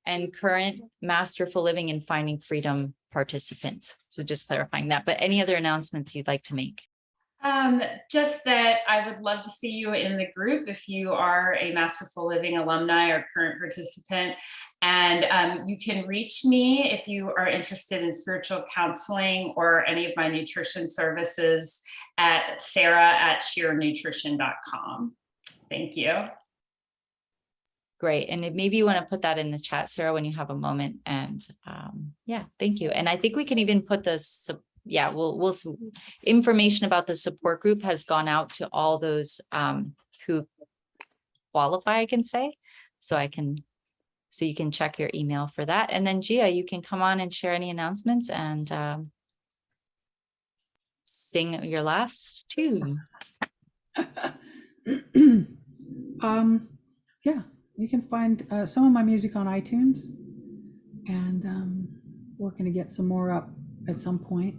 and current Masterful Living and Finding Freedom participants. So just clarifying that, but any other announcements you'd like to make? Just that I would love to see you in the group if you are a Masterful Living alumni or current participant. And you can reach me if you are interested in spiritual counseling or any of my nutrition services at sarah@shearernutrition.com. Thank you. Great. And maybe you want to put that in the chat, Sarah, when you have a moment. And yeah, thank you. And I think we can even put this, we'll information about the support group has gone out to all those who qualify, I can say. So you can check your email for that. And then Gia, you can come on and share any announcements and sing your last tune. Yeah, you can find some of my music on iTunes, and we're going to get some more up at some point.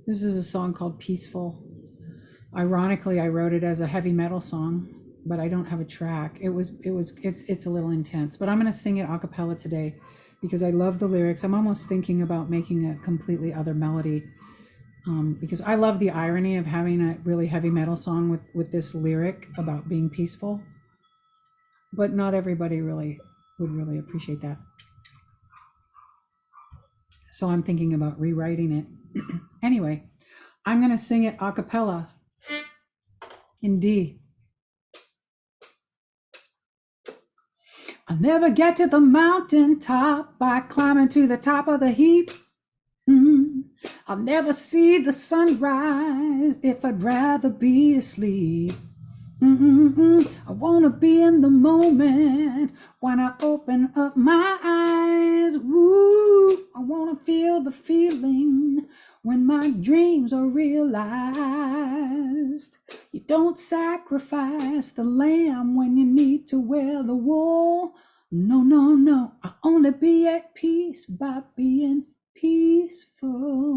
This is a song called Peaceful. Ironically, I wrote it as a heavy metal song, but I don't have a track. It's a little intense, but I'm going to sing it a cappella today because I love the lyrics. I'm almost thinking about making a completely other melody because I love the irony of having a really heavy metal song with this lyric about being peaceful. But not everybody would really appreciate that. So I'm thinking about rewriting it. Anyway, I'm going to sing it a cappella in D. I'll never get to the mountaintop by climbing to the top of the heap. I'll never see the sunrise if I'd rather be asleep. I want to be in the moment when I open up my eyes. Ooh, I want to feel the feeling when my dreams are realized. You don't sacrifice the lamb when you need to wear the wool. No, no, no. I only be at peace by being peaceful.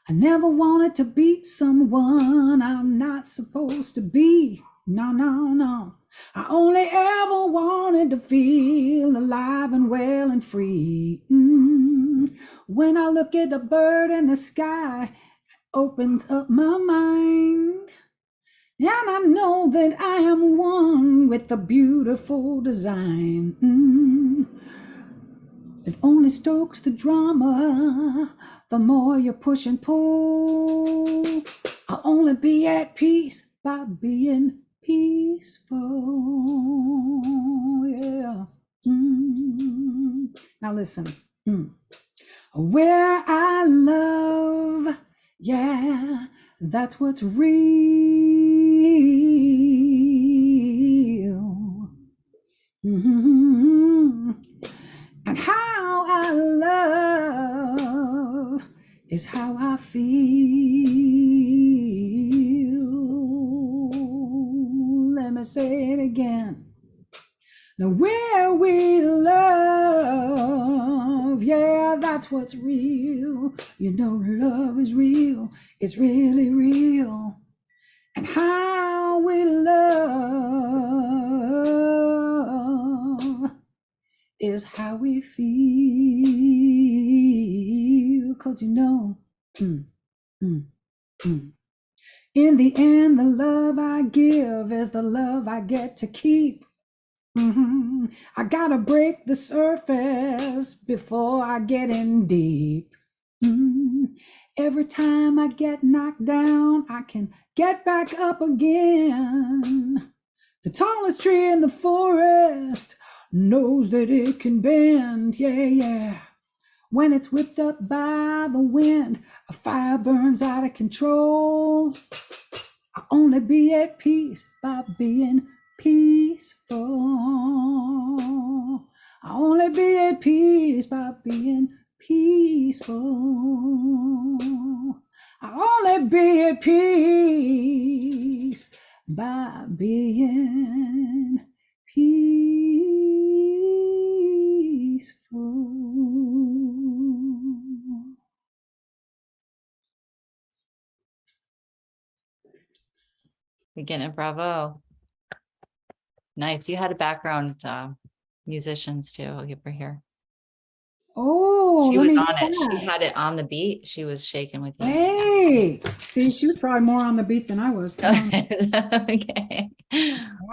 I never wanted to be someone I'm not supposed to be. No, no, no. I only ever wanted to feel alive and well and free. When I look at the bird in the sky, it opens up my mind. And I know that I am one with the beautiful design. It only stokes the drama. The more you push and pull, I'll only be at peace by being peaceful. Yeah. Now listen. Where I love, yeah, that's what's real. And how I love is how I feel. Let me say it again. Now where we love, yeah, that's what's real. You know, love is real. It's really real. And how we love is how we feel. 'Cause you know, in the end, the love I give is the love I get to keep. I gotta break the surface before I get in deep. Every time I get knocked down, I can get back up again. The tallest tree in the forest knows that it can bend, yeah. When it's whipped up by the wind, a fire burns out of control. I only be at peace by being peaceful. I only be at peace by being peaceful. I only be at peace by being peaceful. Again, bravo. Nice. You had a background musicians too over here. Oh, She let was me on hear it. She that. had it on the beat. She was shaking with you. Hey, see, she was probably more on the beat than I was. Okay.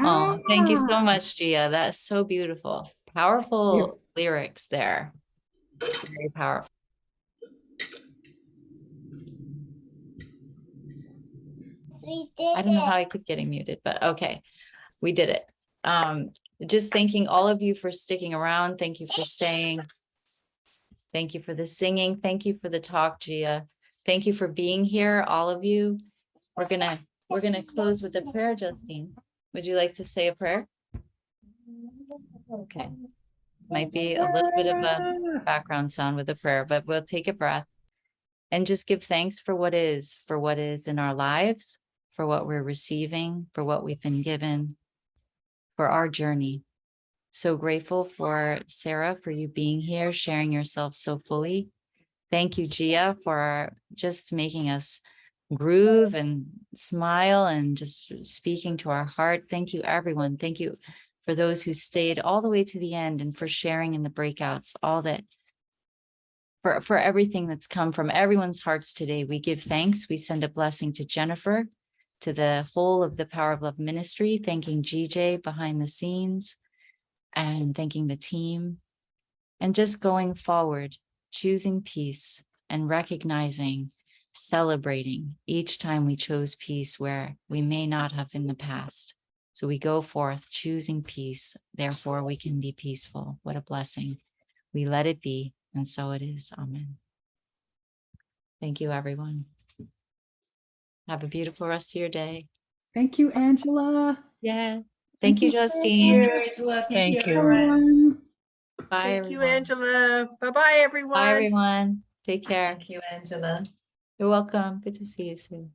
Oh, thank you so Wow. much, Gia. That's so beautiful. Powerful lyrics there. Very powerful. I don't know how I keep getting muted, but okay, we did it. Just thanking all of you for sticking around. Thank you for staying. Thank you for the singing. Thank you for the talk, Gia. Thank you for being here, all of you. We're gonna close with a prayer, Justine. Would you like to say a prayer? Okay. Might be a little bit of a background sound with a prayer, but we'll take a breath and just give thanks for what is in our lives, for what we're receiving, for what we've been given, for our journey. So grateful for Sarah, for you being here, sharing yourself so fully. Thank you, Gia, for just making us groove and smile and just speaking to our heart. Thank you, everyone. Thank you for those who stayed all the way to the end and for sharing in the breakouts, all that, for everything that's come from everyone's hearts today. We give thanks. We send a blessing to Jennifer, to the whole of the Power of Love ministry, thanking GJ behind the scenes and thanking the team, and just going forward, choosing peace and recognizing, celebrating each time we chose peace where we may not have in the past. So we go forth choosing peace, therefore we can be peaceful. What a blessing. We let it be, and so it is. Amen. Thank you, everyone. Have a beautiful rest of your day. Thank you, Angela. Yeah. Thank you, Justine. Angela. Thank you. Everyone. Bye, Thank you, everyone. Angela. Bye-bye, everyone. Bye, everyone. Take care. Thank you, Angela. You're welcome. Good to see you soon.